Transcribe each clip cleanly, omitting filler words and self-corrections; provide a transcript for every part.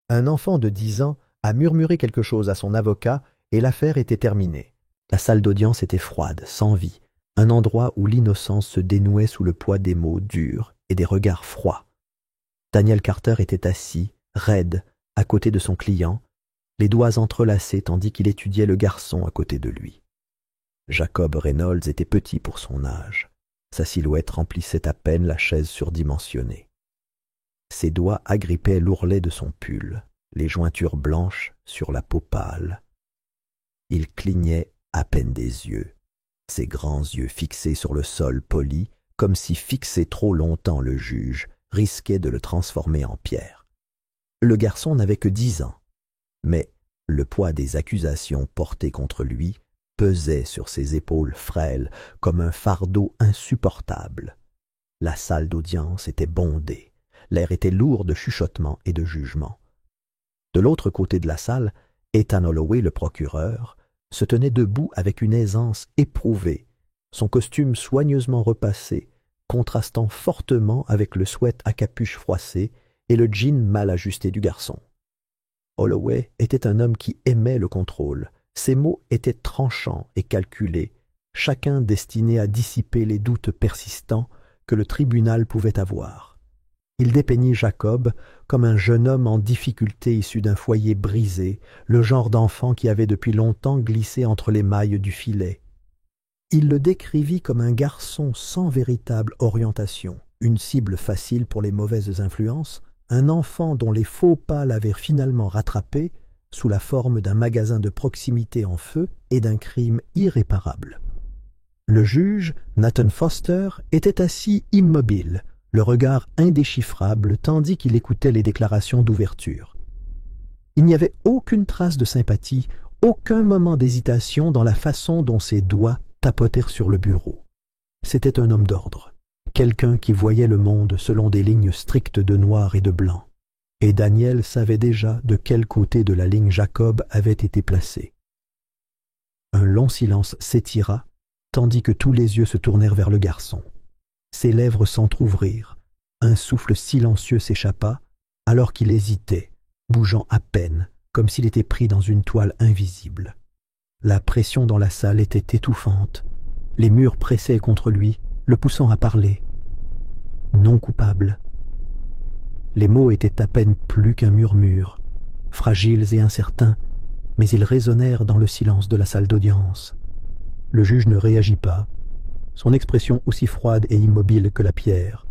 Un enfant de 10 ans a murmuré quelque chose à son avocat et l'affaire était terminée. La salle d'audience était froide, sans vie, un endroit où l'innocence se dénouait sous le poids des mots durs et des regards froids. Daniel Carter était assis, raide, à côté de son client, les doigts entrelacés tandis qu'il étudiait le garçon à côté de lui. Jacob Reynolds était petit pour son âge. Sa silhouette remplissait à peine la chaise surdimensionnée. Ses doigts agrippaient l'ourlet de son pull, les jointures blanches sur la peau pâle. Il clignait à peine des yeux, ses grands yeux fixés sur le sol poli, comme si fixer trop longtemps le juge risquait de le transformer en pierre. Le garçon n'avait que 10 ans, mais le poids des accusations portées contre lui pesait sur ses épaules frêles comme un fardeau insupportable. La salle d'audience était bondée, l'air était lourd de chuchotements et de jugements. De l'autre côté de la salle, Ethan Holloway, le procureur, se tenait debout avec une aisance éprouvée, son costume soigneusement repassé, contrastant fortement avec le sweat à capuche froissée et le jean mal ajusté du garçon. Holloway était un homme qui aimait le contrôle. Ses mots étaient tranchants et calculés, chacun destiné à dissiper les doutes persistants que le tribunal pouvait avoir. Il dépeignit Jacob comme un jeune homme en difficulté issu d'un foyer brisé, le genre d'enfant qui avait depuis longtemps glissé entre les mailles du filet. Il le décrivit comme un garçon sans véritable orientation, une cible facile pour les mauvaises influences, un enfant dont les faux pas l'avaient finalement rattrapé sous la forme d'un magasin de proximité en feu et d'un crime irréparable. Le juge, Nathan Foster, était assis immobile, le regard indéchiffrable tandis qu'il écoutait les déclarations d'ouverture. Il n'y avait aucune trace de sympathie, aucun moment d'hésitation dans la façon dont ses doigts tapotèrent sur le bureau. C'était un homme d'ordre, quelqu'un qui voyait le monde selon des lignes strictes de noir et de blanc. Et Daniel savait déjà de quel côté de la ligne Jacob avait été placé. Un long silence s'étira, tandis que tous les yeux se tournèrent vers le garçon. Ses lèvres s'entr'ouvrirent, un souffle silencieux s'échappa, alors qu'il hésitait, bougeant à peine, comme s'il était pris dans une toile invisible. La pression dans la salle était étouffante, les murs pressaient contre lui, le poussant à parler. Non coupable. Les mots étaient à peine plus qu'un murmure, fragiles et incertains, mais ils résonnèrent dans le silence de la salle d'audience. Le juge ne réagit pas, son expression aussi froide et immobile que la pierre.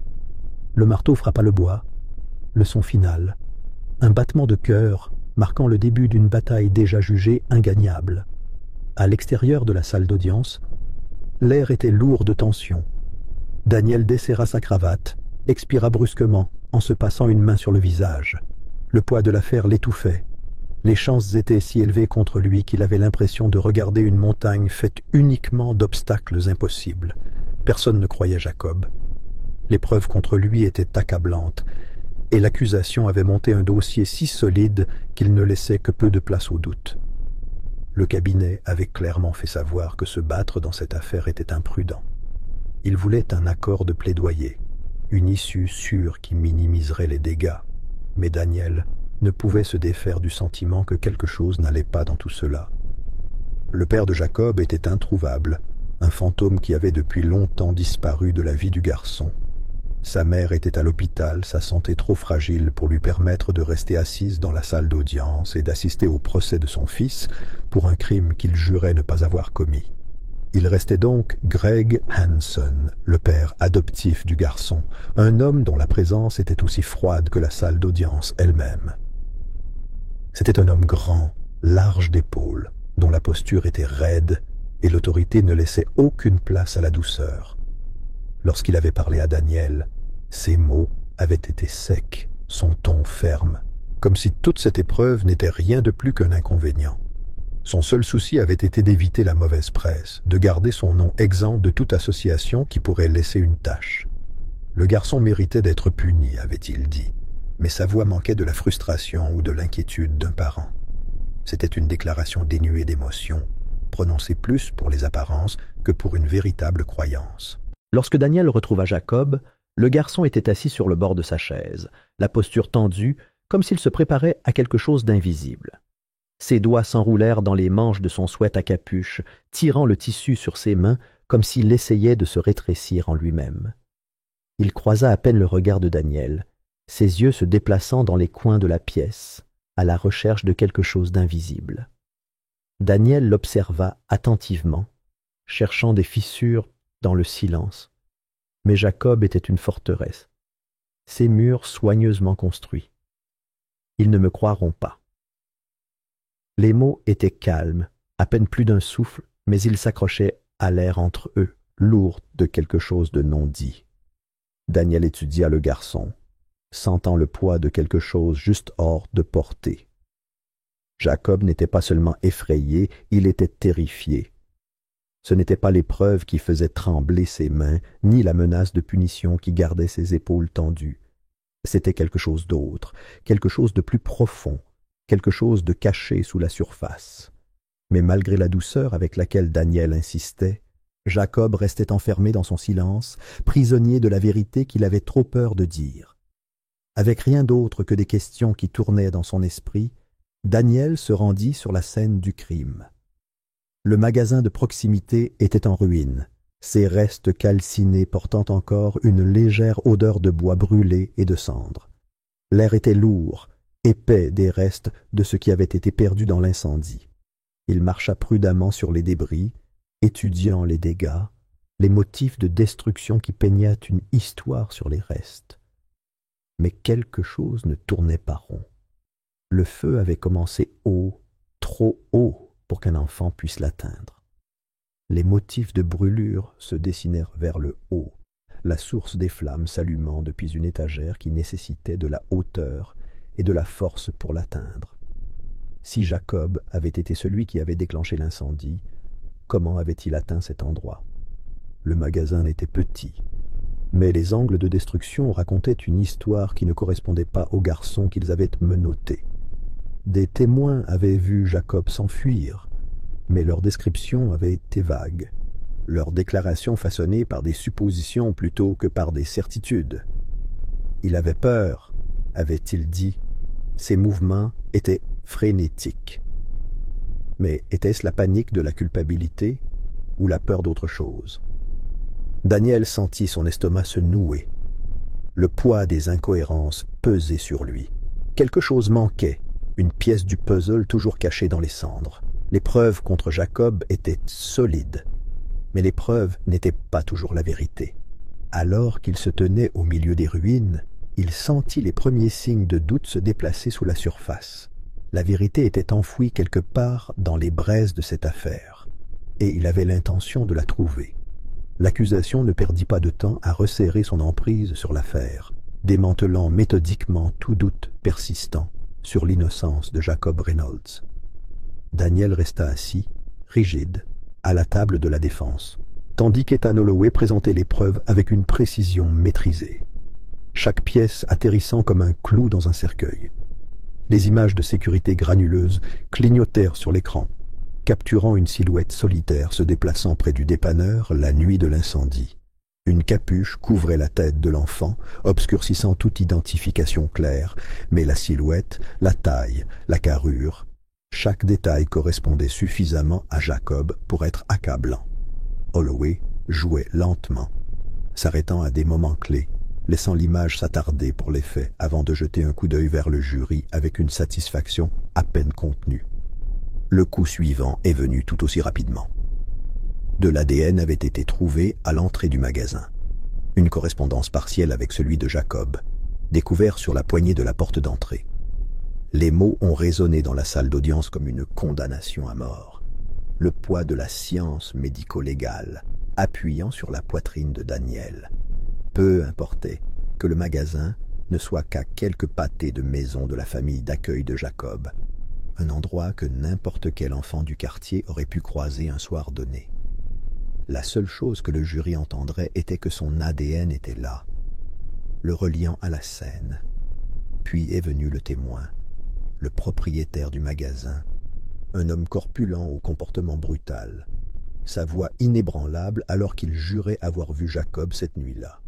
Le marteau frappa le bois, le son final, un battement de cœur marquant le début d'une bataille déjà jugée ingagnable. À l'extérieur de la salle d'audience, l'air était lourd de tension. Daniel desserra sa cravate, expira brusquement en se passant une main sur le visage. Le poids de l'affaire l'étouffait. Les chances étaient si élevées contre lui qu'il avait l'impression de regarder une montagne faite uniquement d'obstacles impossibles. Personne ne croyait Jacob. Les preuves contre lui étaient accablantes, et l'accusation avait monté un dossier si solide qu'il ne laissait que peu de place au doute. Le cabinet avait clairement fait savoir que se battre dans cette affaire était imprudent. Il voulait un accord de plaidoyer, une issue sûre qui minimiserait les dégâts, mais Daniel ne pouvait se défaire du sentiment que quelque chose n'allait pas dans tout cela. Le père de Jacob était introuvable, un fantôme qui avait depuis longtemps disparu de la vie du garçon. Sa mère était à l'hôpital, sa santé trop fragile pour lui permettre de rester assise dans la salle d'audience et d'assister au procès de son fils pour un crime qu'il jurait ne pas avoir commis. Il restait donc Greg Hanson, le père adoptif du garçon, un homme dont la présence était aussi froide que la salle d'audience elle-même. C'était un homme grand, large d'épaules, dont la posture était raide et l'autorité ne laissait aucune place à la douceur. Lorsqu'il avait parlé à Daniel, ses mots avaient été secs, son ton ferme, comme si toute cette épreuve n'était rien de plus qu'un inconvénient. Son seul souci avait été d'éviter la mauvaise presse, de garder son nom exempt de toute association qui pourrait laisser une tache. Le garçon méritait d'être puni, avait-il dit, mais sa voix manquait de la frustration ou de l'inquiétude d'un parent. C'était une déclaration dénuée d'émotion, prononcée plus pour les apparences que pour une véritable croyance. Lorsque Daniel retrouva Jacob, le garçon était assis sur le bord de sa chaise, la posture tendue, comme s'il se préparait à quelque chose d'invisible. Ses doigts s'enroulèrent dans les manches de son sweat à capuche, tirant le tissu sur ses mains comme s'il essayait de se rétrécir en lui-même. Il croisa à peine le regard de Daniel, ses yeux se déplaçant dans les coins de la pièce, à la recherche de quelque chose d'invisible. Daniel l'observa attentivement, cherchant des fissures dans le silence. Mais Jacob était une forteresse, ses murs soigneusement construits. Ils ne me croiront pas. Les mots étaient calmes, à peine plus d'un souffle, mais ils s'accrochaient à l'air entre eux, lourds de quelque chose de non dit. Daniel étudia le garçon, sentant le poids de quelque chose juste hors de portée. Jacob n'était pas seulement effrayé, il était terrifié. Ce n'était pas l'épreuve qui faisait trembler ses mains, ni la menace de punition qui gardait ses épaules tendues. C'était quelque chose d'autre, quelque chose de plus profond, quelque chose de caché sous la surface. Mais malgré la douceur avec laquelle Daniel insistait, Jacob restait enfermé dans son silence, prisonnier de la vérité qu'il avait trop peur de dire. Avec rien d'autre que des questions qui tournaient dans son esprit, Daniel se rendit sur la scène du crime. Le magasin de proximité était en ruine, ses restes calcinés portant encore une légère odeur de bois brûlé et de cendres. L'air était lourd, épais des restes de ce qui avait été perdu dans l'incendie. Il marcha prudemment sur les débris, étudiant les dégâts, les motifs de destruction qui peignaient une histoire sur les restes. Mais quelque chose ne tournait pas rond. Le feu avait commencé haut, trop haut pour qu'un enfant puisse l'atteindre. Les motifs de brûlure se dessinèrent vers le haut, la source des flammes s'allumant depuis une étagère qui nécessitait de la hauteur et de la force pour l'atteindre. Si Jacob avait été celui qui avait déclenché l'incendie, comment avait-il atteint cet endroit? Le magasin était petit, mais les angles de destruction racontaient une histoire qui ne correspondait pas aux garçons qu'ils avaient menottés. Des témoins avaient vu Jacob s'enfuir, mais leur description avait été vague, leurs déclarations façonnées par des suppositions plutôt que par des certitudes. Il avait peur, avait-il dit. Ses mouvements étaient frénétiques. Mais était-ce la panique de la culpabilité ou la peur d'autre chose? Daniel sentit son estomac se nouer. Le poids des incohérences pesait sur lui. Quelque chose manquait, une pièce du puzzle toujours cachée dans les cendres. Les preuves contre Jacob étaient solides, mais les preuves n'étaient pas toujours la vérité. Alors qu'il se tenait au milieu des ruines, il sentit les premiers signes de doute se déplacer sous la surface. La vérité était enfouie quelque part dans les braises de cette affaire, et il avait l'intention de la trouver. L'accusation ne perdit pas de temps à resserrer son emprise sur l'affaire, démantelant méthodiquement tout doute persistant sur l'innocence de Jacob Reynolds. Daniel resta assis, rigide, à la table de la défense, tandis qu'Ethan Holloway présentait les preuves avec une précision maîtrisée, chaque pièce atterrissant comme un clou dans un cercueil. Les images de sécurité granuleuses clignotèrent sur l'écran, capturant une silhouette solitaire se déplaçant près du dépanneur la nuit de l'incendie. Une capuche couvrait la tête de l'enfant, obscurcissant toute identification claire, mais la silhouette, la taille, la carrure, chaque détail correspondait suffisamment à Jacob pour être accablant. Holloway jouait lentement, s'arrêtant à des moments clés, laissant l'image s'attarder pour l'effet avant de jeter un coup d'œil vers le jury avec une satisfaction à peine contenue. Le coup suivant est venu tout aussi rapidement. De l'ADN avait été trouvé à l'entrée du magasin. Une correspondance partielle avec celui de Jacob, découvert sur la poignée de la porte d'entrée. Les mots ont résonné dans la salle d'audience comme une condamnation à mort. Le poids de la science médico-légale appuyant sur la poitrine de Daniel. Peu importait que le magasin ne soit qu'à quelques pâtés de maison de la famille d'accueil de Jacob, un endroit que n'importe quel enfant du quartier aurait pu croiser un soir donné. La seule chose que le jury entendrait était que son ADN était là, le reliant à la scène. Puis est venu le témoin, le propriétaire du magasin, un homme corpulent au comportement brutal, sa voix inébranlable alors qu'il jurait avoir vu Jacob cette nuit-là.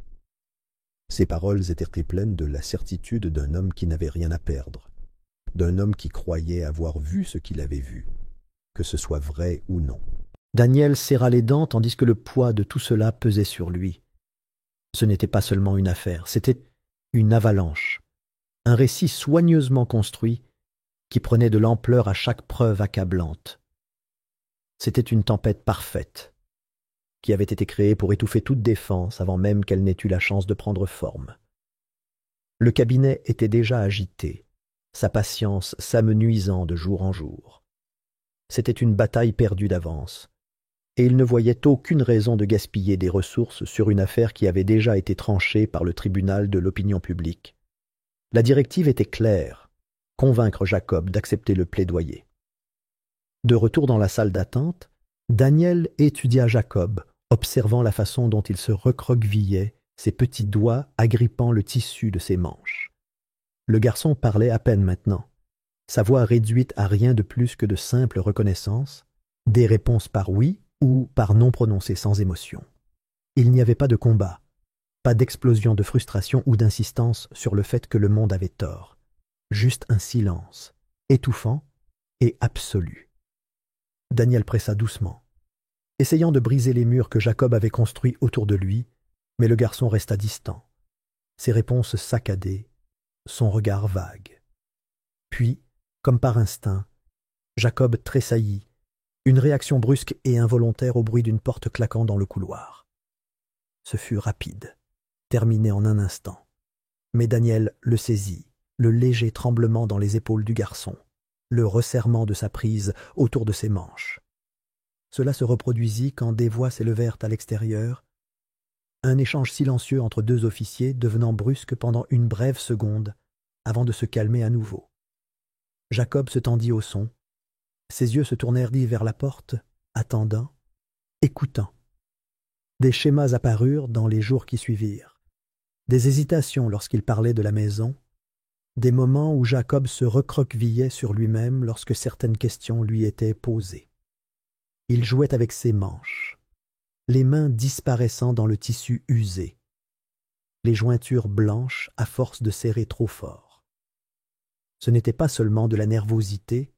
Ces paroles étaient pleines de la certitude d'un homme qui n'avait rien à perdre, d'un homme qui croyait avoir vu ce qu'il avait vu, que ce soit vrai ou non. Daniel serra les dents tandis que le poids de tout cela pesait sur lui. Ce n'était pas seulement une affaire, c'était une avalanche, un récit soigneusement construit qui prenait de l'ampleur à chaque preuve accablante. C'était une tempête parfaite, qui avait été créée pour étouffer toute défense avant même qu'elle n'ait eu la chance de prendre forme. Le cabinet était déjà agité, sa patience s'amenuisant de jour en jour. C'était une bataille perdue d'avance, et il ne voyait aucune raison de gaspiller des ressources sur une affaire qui avait déjà été tranchée par le tribunal de l'opinion publique. La directive était claire, convaincre Jacob d'accepter le plaidoyer. De retour dans la salle d'attente, Daniel étudia Jacob, observant la façon dont il se recroquevillait, ses petits doigts agrippant le tissu de ses manches. Le garçon parlait à peine maintenant, sa voix réduite à rien de plus que de simple reconnaissance, des réponses par oui ou par non prononcées sans émotion. Il n'y avait pas de combat, pas d'explosion de frustration ou d'insistance sur le fait que le monde avait tort, juste un silence, étouffant et absolu. Daniel pressa doucement, essayant de briser les murs que Jacob avait construits autour de lui, mais le garçon resta distant, ses réponses saccadées, son regard vague. Puis, comme par instinct, Jacob tressaillit, une réaction brusque et involontaire au bruit d'une porte claquant dans le couloir. Ce fut rapide, terminé en un instant, mais Daniel le saisit, le léger tremblement dans les épaules du garçon, le resserrement de sa prise autour de ses manches. Cela se reproduisit quand des voix s'élevèrent à l'extérieur, un échange silencieux entre deux officiers devenant brusque pendant une brève seconde avant de se calmer à nouveau. Jacob se tendit au son. Ses yeux se tournèrent vers la porte, attendant, écoutant. Des schémas apparurent dans les jours qui suivirent, des hésitations lorsqu'il parlait de la maison, des moments où Jacob se recroquevillait sur lui-même lorsque certaines questions lui étaient posées. Il jouait avec ses manches, les mains disparaissant dans le tissu usé, les jointures blanches à force de serrer trop fort. Ce n'était pas seulement de la nervosité,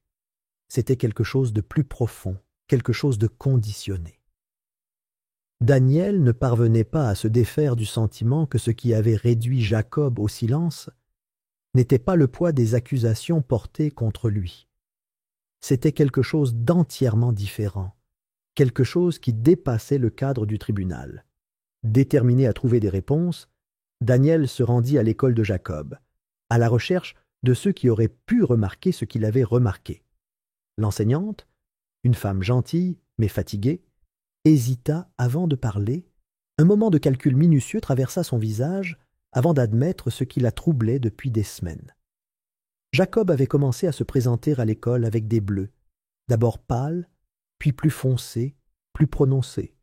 c'était quelque chose de plus profond, quelque chose de conditionné. Daniel ne parvenait pas à se défaire du sentiment que ce qui avait réduit Jacob au silence n'était pas le poids des accusations portées contre lui. C'était quelque chose d'entièrement différent, quelque chose qui dépassait le cadre du tribunal. Déterminé à trouver des réponses, Daniel se rendit à l'école de Jacob, à la recherche de ceux qui auraient pu remarquer ce qu'il avait remarqué. L'enseignante, une femme gentille mais fatiguée, hésita avant de parler. Un moment de calcul minutieux traversa son visage avant d'admettre ce qui la troublait depuis des semaines. Jacob avait commencé à se présenter à l'école avec des bleus, d'abord pâles, puis plus foncés, plus prononcés,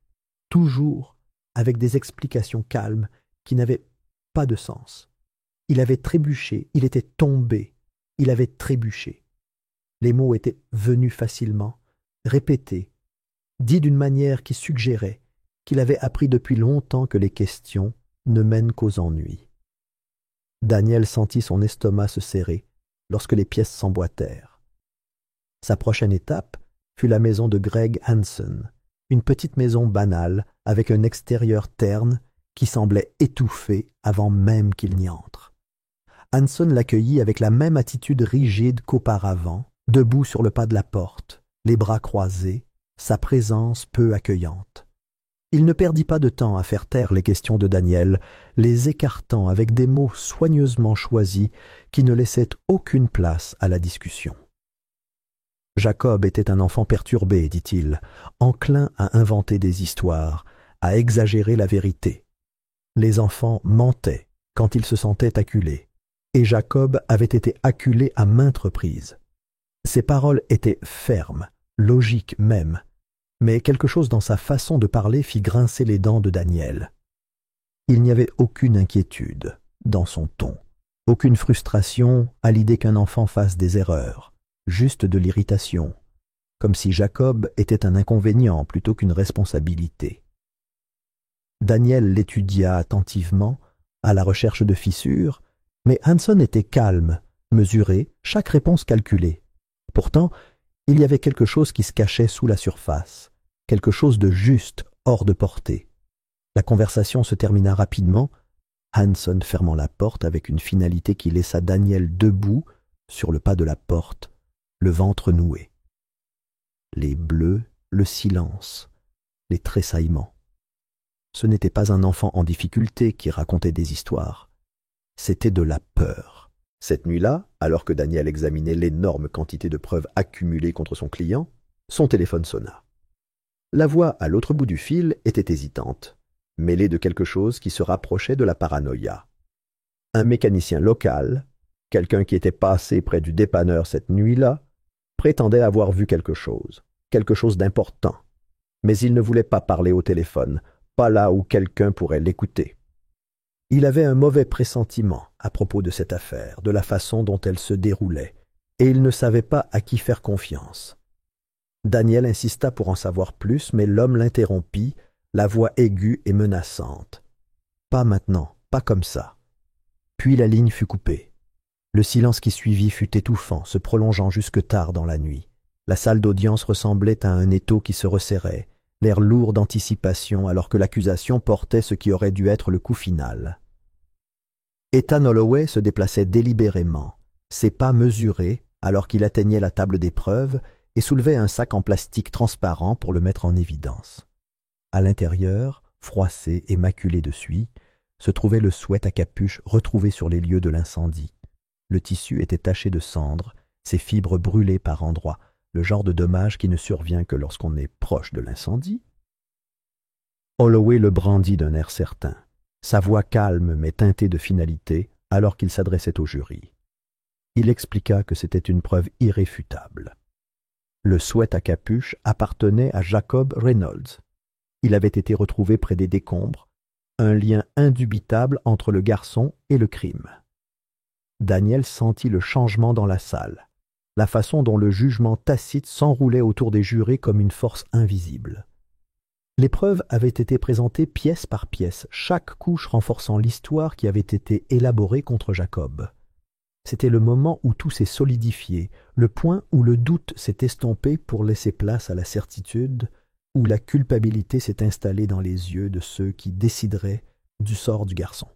toujours avec des explications calmes qui n'avaient pas de sens. Il avait trébuché, il était tombé, il avait trébuché. Les mots étaient venus facilement, répétés, dits d'une manière qui suggérait qu'il avait appris depuis longtemps que les questions ne mènent qu'aux ennuis. Daniel sentit son estomac se serrer lorsque les pièces s'emboîtèrent. Sa prochaine étape fut la maison de Greg Hansen, une petite maison banale avec un extérieur terne qui semblait étouffé avant même qu'il n'y entre. Hansen l'accueillit avec la même attitude rigide qu'auparavant, debout sur le pas de la porte, les bras croisés, sa présence peu accueillante. Il ne perdit pas de temps à faire taire les questions de Daniel, les écartant avec des mots soigneusement choisis qui ne laissaient aucune place à la discussion. Jacob était un enfant perturbé, dit-il, enclin à inventer des histoires, à exagérer la vérité. Les enfants mentaient quand ils se sentaient acculés, et Jacob avait été acculé à maintes reprises. Ses paroles étaient fermes, logiques même, mais quelque chose dans sa façon de parler fit grincer les dents de Daniel. Il n'y avait aucune inquiétude dans son ton, aucune frustration à l'idée qu'un enfant fasse des erreurs, juste de l'irritation, comme si Jacob était un inconvénient plutôt qu'une responsabilité. Daniel l'étudia attentivement à la recherche de fissures, mais Hanson était calme, mesuré, chaque réponse calculée. Pourtant, il y avait quelque chose qui se cachait sous la surface, quelque chose de juste, hors de portée. La conversation se termina rapidement, Hanson fermant la porte avec une finalité qui laissa Daniel debout sur le pas de la porte, le ventre noué. Les bleus, le silence, les tressaillements. Ce n'était pas un enfant en difficulté qui racontait des histoires, c'était de la peur. Cette nuit-là, alors que Daniel examinait l'énorme quantité de preuves accumulées contre son client, son téléphone sonna. La voix à l'autre bout du fil était hésitante, mêlée de quelque chose qui se rapprochait de la paranoïa. Un mécanicien local, quelqu'un qui était passé près du dépanneur cette nuit-là, prétendait avoir vu quelque chose d'important, mais il ne voulait pas parler au téléphone, pas là où quelqu'un pourrait l'écouter. Il avait un mauvais pressentiment à propos de cette affaire, de la façon dont elle se déroulait, et il ne savait pas à qui faire confiance. Daniel insista pour en savoir plus, mais l'homme l'interrompit, la voix aiguë et menaçante. « Pas maintenant, pas comme ça. » Puis la ligne fut coupée. Le silence qui suivit fut étouffant, se prolongeant jusque tard dans la nuit. La salle d'audience ressemblait à un étau qui se resserrait, l'air lourd d'anticipation alors que l'accusation portait ce qui aurait dû être le coup final. Ethan Holloway se déplaçait délibérément, ses pas mesurés alors qu'il atteignait la table d'épreuve et soulevait un sac en plastique transparent pour le mettre en évidence. À l'intérieur, froissé et maculé de suie, se trouvait le sweat à capuche retrouvé sur les lieux de l'incendie. Le tissu était taché de cendres, ses fibres brûlées par endroits, le genre de dommage qui ne survient que lorsqu'on est proche de l'incendie. Holloway le brandit d'un air certain, sa voix calme mais teintée de finalité, alors qu'il s'adressait au jury. Il expliqua que c'était une preuve irréfutable. Le sweat à capuche appartenait à Jacob Reynolds. Il avait été retrouvé près des décombres, un lien indubitable entre le garçon et le crime. Daniel sentit le changement dans la salle, la façon dont le jugement tacite s'enroulait autour des jurés comme une force invisible. Les preuves avaient été présentées pièce par pièce, chaque couche renforçant l'histoire qui avait été élaborée contre Jacob. C'était le moment où tout s'est solidifié, le point où le doute s'est estompé pour laisser place à la certitude, où la culpabilité s'est installée dans les yeux de ceux qui décideraient du sort du garçon.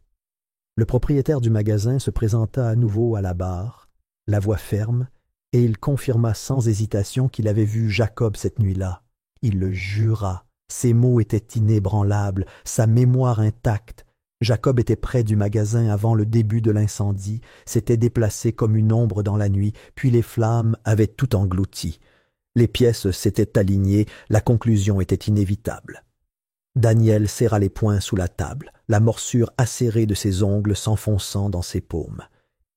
Le propriétaire du magasin se présenta à nouveau à la barre, la voix ferme, et il confirma sans hésitation qu'il avait vu Jacob cette nuit-là. Il le jura. Ses mots étaient inébranlables, sa mémoire intacte. Jacob était près du magasin avant le début de l'incendie, s'était déplacé comme une ombre dans la nuit, puis les flammes avaient tout englouti. Les pièces s'étaient alignées, la conclusion était inévitable. Daniel serra les poings sous la table, la morsure acérée de ses ongles s'enfonçant dans ses paumes.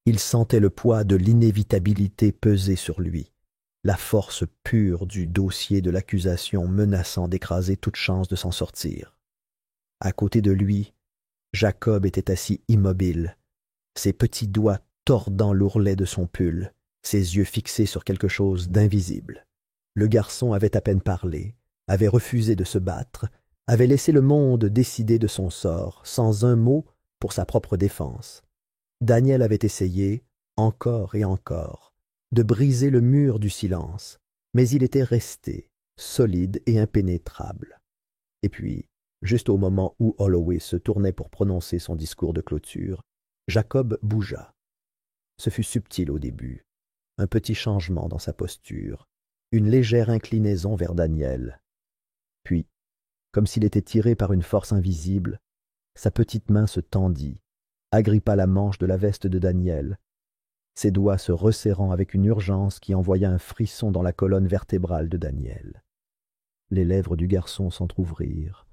Il sentait le poids de l'inévitabilité peser sur lui, la force pure du dossier de l'accusation menaçant d'écraser toute chance de s'en sortir. À côté de lui, Jacob était assis immobile, ses petits doigts tordant l'ourlet de son pull, ses yeux fixés sur quelque chose d'invisible. Le garçon avait à peine parlé, avait refusé de se battre, avait laissé le monde décider de son sort, sans un mot pour sa propre défense. Daniel avait essayé, encore et encore, de briser le mur du silence, mais il était resté, solide et impénétrable. Et puis, juste au moment où Holloway se tournait pour prononcer son discours de clôture, Jacob bougea. Ce fut subtil au début, un petit changement dans sa posture, une légère inclinaison vers Daniel. Puis, comme s'il était tiré par une force invisible, sa petite main se tendit, agrippa la manche de la veste de Daniel, ses doigts se resserrant avec une urgence qui envoya un frisson dans la colonne vertébrale de Daniel. Les lèvres du garçon s'entr'ouvrirent,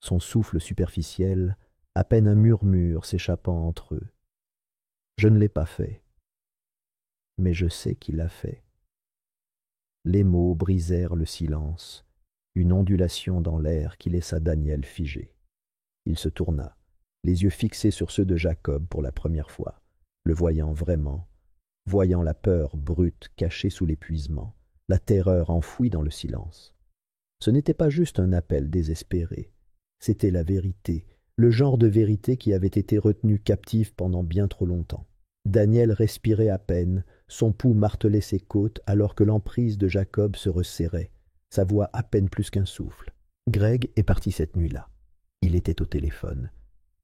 son souffle superficiel, à peine un murmure s'échappant entre eux. « Je ne l'ai pas fait, mais je sais qu'il l'a fait. » Les mots brisèrent le silence, une ondulation dans l'air qui laissa Daniel figé. Il se tourna, les yeux fixés sur ceux de Jacob pour la première fois, le voyant vraiment, voyant la peur brute cachée sous l'épuisement, la terreur enfouie dans le silence. Ce n'était pas juste un appel désespéré, c'était la vérité, le genre de vérité qui avait été retenue captive pendant bien trop longtemps. Daniel respirait à peine, son pouls martelait ses côtes alors que l'emprise de Jacob se resserrait, sa voix à peine plus qu'un souffle. Greg est parti cette nuit-là. Il était au téléphone.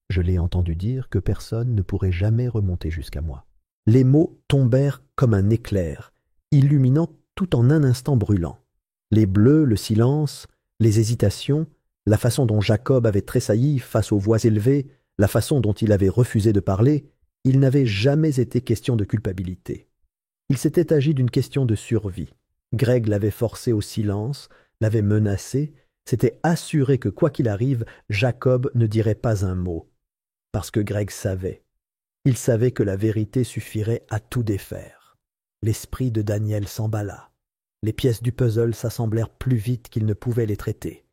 Je l'ai entendu dire que personne ne pourrait jamais remonter jusqu'à moi. Les mots tombèrent comme un éclair, illuminant tout en un instant brûlant. Les bleus, le silence, les hésitations, la façon dont Jacob avait tressailli face aux voix élevées, la façon dont il avait refusé de parler, il n'avait jamais été question de culpabilité. Il s'était agi d'une question de survie. Greg l'avait forcé au silence, l'avait menacé, s'était assuré que quoi qu'il arrive, Jacob ne dirait pas un mot. Parce que Greg savait. Il savait que la vérité suffirait à tout défaire. L'esprit de Daniel s'emballa. Les pièces du puzzle s'assemblèrent plus vite qu'il ne pouvait les traiter.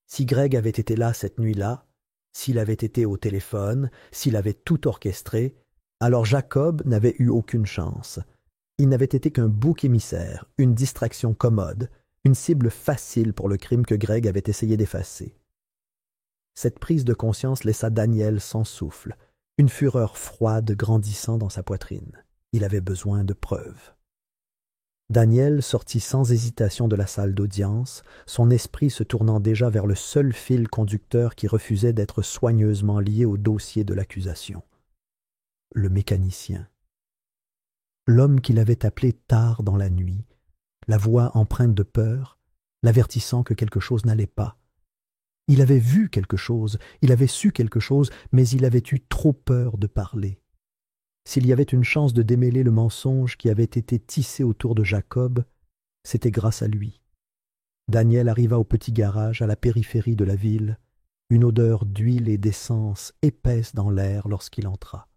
Si Greg avait été là cette nuit-là, s'il avait été au téléphone, s'il avait tout orchestré, alors Jacob n'avait eu aucune chance. Il n'avait été qu'un bouc émissaire, une distraction commode, une cible facile pour le crime que Greg avait essayé d'effacer. Cette prise de conscience laissa Daniel sans souffle, une fureur froide grandissant dans sa poitrine. Il avait besoin de preuves. Daniel sortit sans hésitation de la salle d'audience, son esprit se tournant déjà vers le seul fil conducteur qui refusait d'être soigneusement lié au dossier de l'accusation. Le mécanicien. L'homme qu'il avait appelé tard dans la nuit, la voix empreinte de peur, l'avertissant que quelque chose n'allait pas. Il avait vu quelque chose, il avait su quelque chose, mais il avait eu trop peur de parler. S'il y avait une chance de démêler le mensonge qui avait été tissé autour de Jacob, c'était grâce à lui. Daniel arriva au petit garage à la périphérie de la ville, une odeur d'huile et d'essence épaisse dans l'air lorsqu'il entra.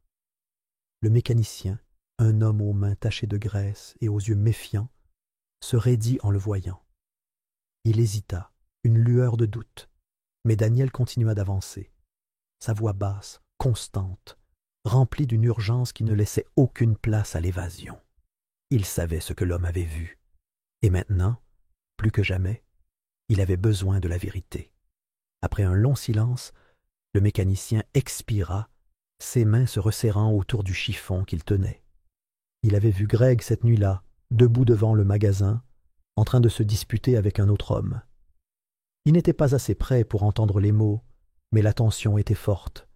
Le mécanicien, un homme aux mains tachées de graisse et aux yeux méfiants, se raidit en le voyant. Il hésita, une lueur de doute, mais Daniel continua d'avancer. Sa voix basse, constante, remplie d'une urgence qui ne laissait aucune place à l'évasion. Il savait ce que l'homme avait vu, et maintenant, plus que jamais, il avait besoin de la vérité. Après un long silence, le mécanicien expira, ses mains se resserrant autour du chiffon qu'il tenait. Il avait vu Greg cette nuit-là, debout devant le magasin, en train de se disputer avec un autre homme. Il n'était pas assez près pour entendre les mots, mais la tension était forte,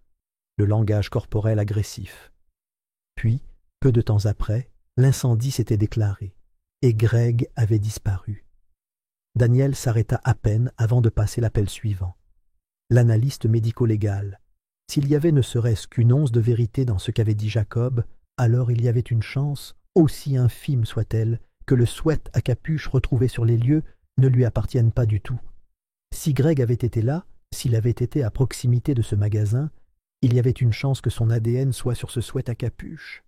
le langage corporel agressif. Puis, peu de temps après, l'incendie s'était déclaré, et Greg avait disparu. Daniel s'arrêta à peine avant de passer l'appel suivant. L'analyste médico-légal. S'il y avait ne serait-ce qu'une once de vérité dans ce qu'avait dit Jacob, alors il y avait une chance, aussi infime soit-elle, que le sweat à capuche retrouvé sur les lieux ne lui appartienne pas du tout. Si Greg avait été là, s'il avait été à proximité de ce magasin, il y avait une chance que son ADN soit sur ce sweat à capuche.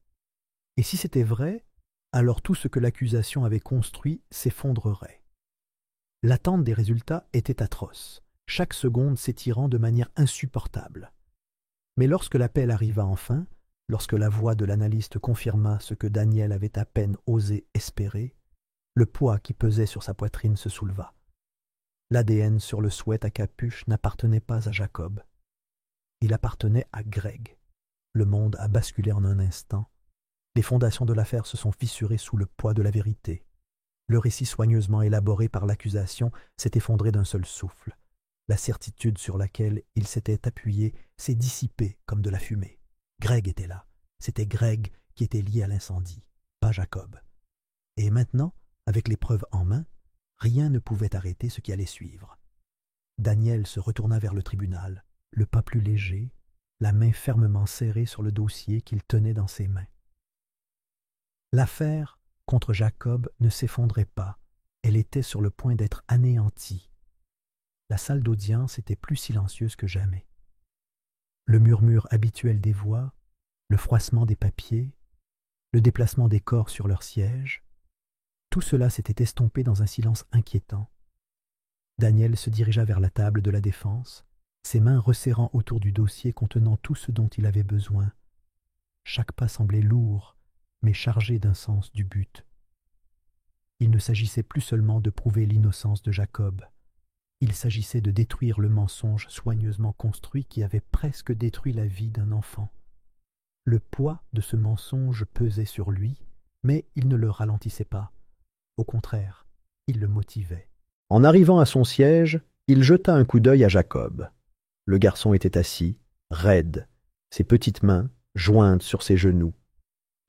Et si c'était vrai, alors tout ce que l'accusation avait construit s'effondrerait. L'attente des résultats était atroce, chaque seconde s'étirant de manière insupportable. Mais lorsque l'appel arriva enfin, lorsque la voix de l'analyste confirma ce que Daniel avait à peine osé espérer, le poids qui pesait sur sa poitrine se souleva. L'ADN sur le sweat à capuche n'appartenait pas à Jacob. Il appartenait à Greg. Le monde a basculé en un instant. Les fondations de l'affaire se sont fissurées sous le poids de la vérité. Le récit soigneusement élaboré par l'accusation s'est effondré d'un seul souffle. La certitude sur laquelle il s'était appuyé s'est dissipée comme de la fumée. Greg était là. C'était Greg qui était lié à l'incendie, pas Jacob. Et maintenant, avec les preuves en main, rien ne pouvait arrêter ce qui allait suivre. Daniel se retourna vers le tribunal, le pas plus léger, la main fermement serrée sur le dossier qu'il tenait dans ses mains. L'affaire contre Jacob ne s'effondrait pas, elle était sur le point d'être anéantie. La salle d'audience était plus silencieuse que jamais. Le murmure habituel des voix, le froissement des papiers, le déplacement des corps sur leurs sièges, tout cela s'était estompé dans un silence inquiétant. Daniel se dirigea vers la table de la défense, ses mains resserrant autour du dossier contenant tout ce dont il avait besoin. Chaque pas semblait lourd, mais chargé d'un sens du but. Il ne s'agissait plus seulement de prouver l'innocence de Jacob. Il s'agissait de détruire le mensonge soigneusement construit qui avait presque détruit la vie d'un enfant. Le poids de ce mensonge pesait sur lui, mais il ne le ralentissait pas. Au contraire, il le motivait. En arrivant à son siège, il jeta un coup d'œil à Jacob. Le garçon était assis, raide, ses petites mains jointes sur ses genoux.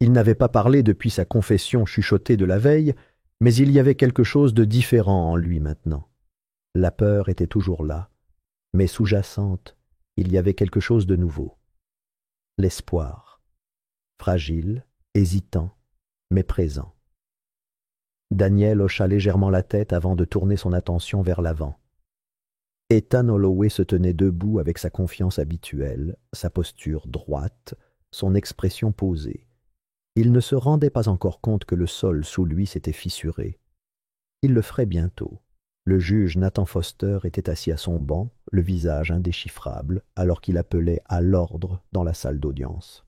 Il n'avait pas parlé depuis sa confession chuchotée de la veille, mais il y avait quelque chose de différent en lui maintenant. La peur était toujours là, mais sous-jacente, il y avait quelque chose de nouveau. L'espoir, fragile, hésitant, mais présent. Daniel hocha légèrement la tête avant de tourner son attention vers l'avant. Ethan Holloway se tenait debout avec sa confiance habituelle, sa posture droite, son expression posée. Il ne se rendait pas encore compte que le sol sous lui s'était fissuré. Il le ferait bientôt. Le juge Nathan Foster était assis à son banc, le visage indéchiffrable, alors qu'il appelait à l'ordre dans la salle d'audience.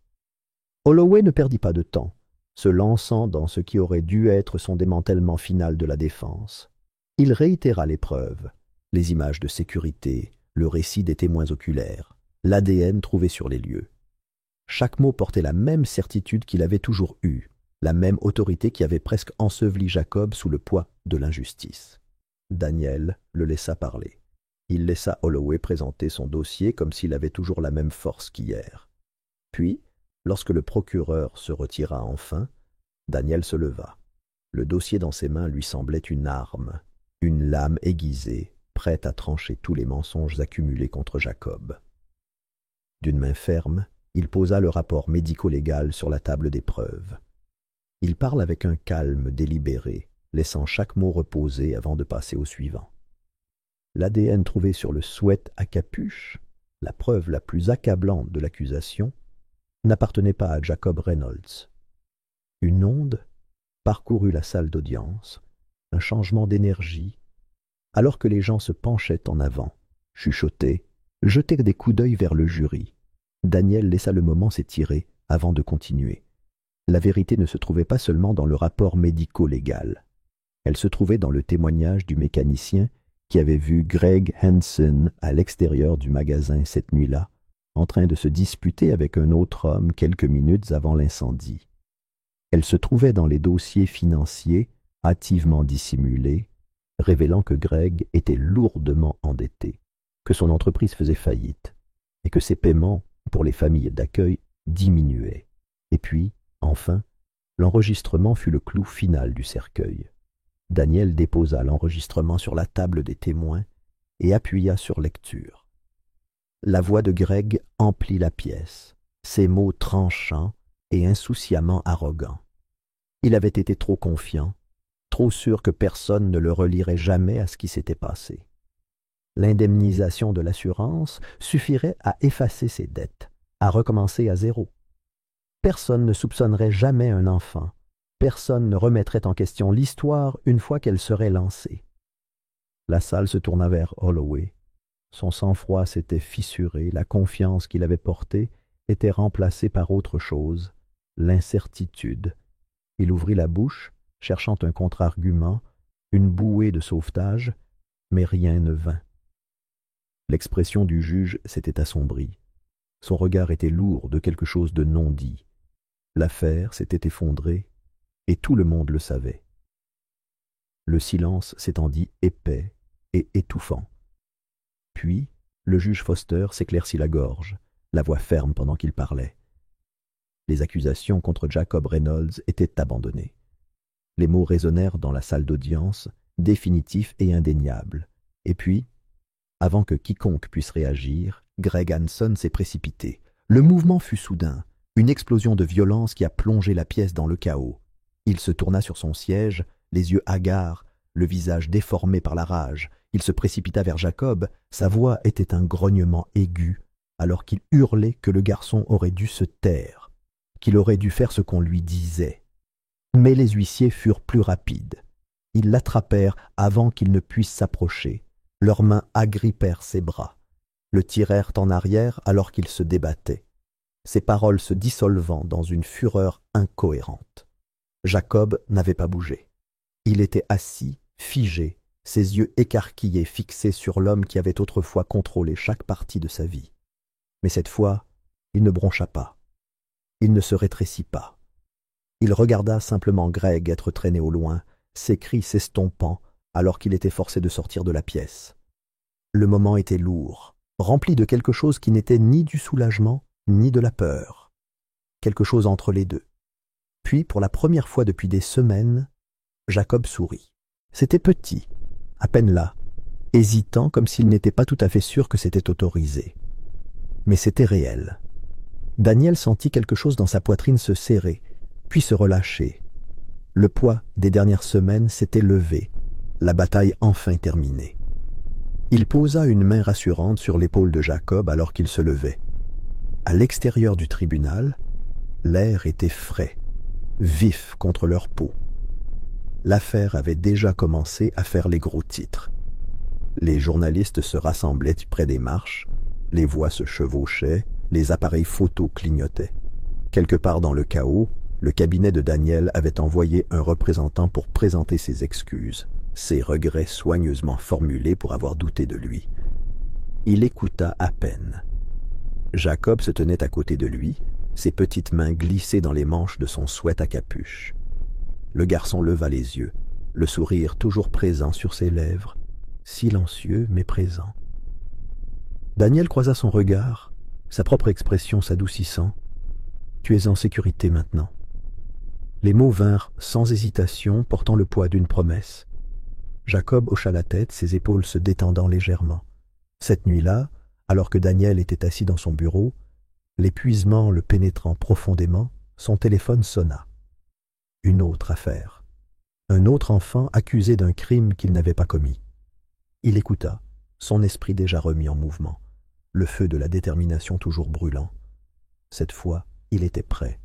Holloway ne perdit pas de temps, se lançant dans ce qui aurait dû être son démantèlement final de la défense. Il réitéra les preuves, les images de sécurité, le récit des témoins oculaires, l'ADN trouvé sur les lieux. Chaque mot portait la même certitude qu'il avait toujours eue, la même autorité qui avait presque enseveli Jacob sous le poids de l'injustice. Daniel le laissa parler. Il laissa Holloway présenter son dossier comme s'il avait toujours la même force qu'hier. Puis, lorsque le procureur se retira enfin, Daniel se leva. Le dossier dans ses mains lui semblait une arme, une lame aiguisée, prête à trancher tous les mensonges accumulés contre Jacob. D'une main ferme, il posa le rapport médico-légal sur la table des preuves. Il parle avec un calme délibéré, laissant chaque mot reposer avant de passer au suivant. L'ADN trouvé sur le sweat à capuche, la preuve la plus accablante de l'accusation, n'appartenait pas à Jacob Reynolds. Une onde parcourut la salle d'audience, un changement d'énergie, alors que les gens se penchaient en avant, chuchotaient, jetaient des coups d'œil vers le jury. Daniel laissa le moment s'étirer avant de continuer. La vérité ne se trouvait pas seulement dans le rapport médico-légal. Elle se trouvait dans le témoignage du mécanicien qui avait vu Greg Hansen à l'extérieur du magasin cette nuit-là, en train de se disputer avec un autre homme quelques minutes avant l'incendie. Elle se trouvait dans les dossiers financiers hâtivement dissimulés, révélant que Greg était lourdement endetté, que son entreprise faisait faillite, et que ses paiements pour les familles d'accueil diminuaient. Et puis, enfin, l'enregistrement fut le clou final du cercueil. Daniel déposa l'enregistrement sur la table des témoins et appuya sur lecture. La voix de Greg emplit la pièce, ses mots tranchants et insouciamment arrogants. Il avait été trop confiant, trop sûr que personne ne le relierait jamais à ce qui s'était passé. L'indemnisation de l'assurance suffirait à effacer ses dettes, à recommencer à zéro. Personne ne soupçonnerait jamais un enfant. Personne ne remettrait en question l'histoire une fois qu'elle serait lancée. La salle se tourna vers Holloway. Son sang-froid s'était fissuré, la confiance qu'il avait portée était remplacée par autre chose, l'incertitude. Il ouvrit la bouche, cherchant un contre-argument, une bouée de sauvetage, mais rien ne vint. L'expression du juge s'était assombrie. Son regard était lourd de quelque chose de non dit. L'affaire s'était effondrée, et tout le monde le savait. Le silence s'étendit épais et étouffant. Puis, le juge Foster s'éclaircit la gorge, la voix ferme pendant qu'il parlait. Les accusations contre Jacob Reynolds étaient abandonnées. Les mots résonnèrent dans la salle d'audience, définitifs et indéniables. Et puis, avant que quiconque puisse réagir, Greg Hansen s'est précipité. Le mouvement fut soudain, une explosion de violence qui a plongé la pièce dans le chaos. Il se tourna sur son siège, les yeux hagards, le visage déformé par la rage. Il se précipita vers Jacob, sa voix était un grognement aigu, alors qu'il hurlait que le garçon aurait dû se taire, qu'il aurait dû faire ce qu'on lui disait. Mais les huissiers furent plus rapides. Ils l'attrapèrent avant qu'il ne puisse s'approcher. Leurs mains agrippèrent ses bras, le tirèrent en arrière alors qu'il se débattait, ses paroles se dissolvant dans une fureur incohérente. Jacob n'avait pas bougé. Il était assis, figé, ses yeux écarquillés fixés sur l'homme qui avait autrefois contrôlé chaque partie de sa vie. Mais cette fois, il ne broncha pas. Il ne se rétrécit pas. Il regarda simplement Greg être traîné au loin, ses cris s'estompant alors qu'il était forcé de sortir de la pièce. Le moment était lourd, rempli de quelque chose qui n'était ni du soulagement ni de la peur. Quelque chose entre les deux. Puis, pour la première fois depuis des semaines, Jacob sourit. C'était petit, à peine là, hésitant comme s'il n'était pas tout à fait sûr que c'était autorisé. Mais c'était réel. Daniel sentit quelque chose dans sa poitrine se serrer, puis se relâcher. Le poids des dernières semaines s'était levé, la bataille enfin terminée. Il posa une main rassurante sur l'épaule de Jacob alors qu'il se levait. À l'extérieur du tribunal, l'air était frais, vif contre leur peau. L'affaire avait déjà commencé à faire les gros titres. Les journalistes se rassemblaient près des marches, les voix se chevauchaient, les appareils photos clignotaient. Quelque part dans le chaos, le cabinet de Daniel avait envoyé un représentant pour présenter ses excuses, ses regrets soigneusement formulés pour avoir douté de lui. Il écouta à peine. Jacob se tenait à côté de lui, ses petites mains glissées dans les manches de son sweat à capuche. Le garçon leva les yeux, le sourire toujours présent sur ses lèvres, silencieux mais présent. Daniel croisa son regard, sa propre expression s'adoucissant. « Tu es en sécurité maintenant. » Les mots vinrent sans hésitation, portant le poids d'une promesse. Jacob hocha la tête, ses épaules se détendant légèrement. Cette nuit-là, alors que Daniel était assis dans son bureau, l'épuisement le pénétrant profondément, son téléphone sonna. Une autre affaire. Un autre enfant accusé d'un crime qu'il n'avait pas commis. Il écouta, son esprit déjà remis en mouvement, le feu de la détermination toujours brûlant. Cette fois, il était prêt.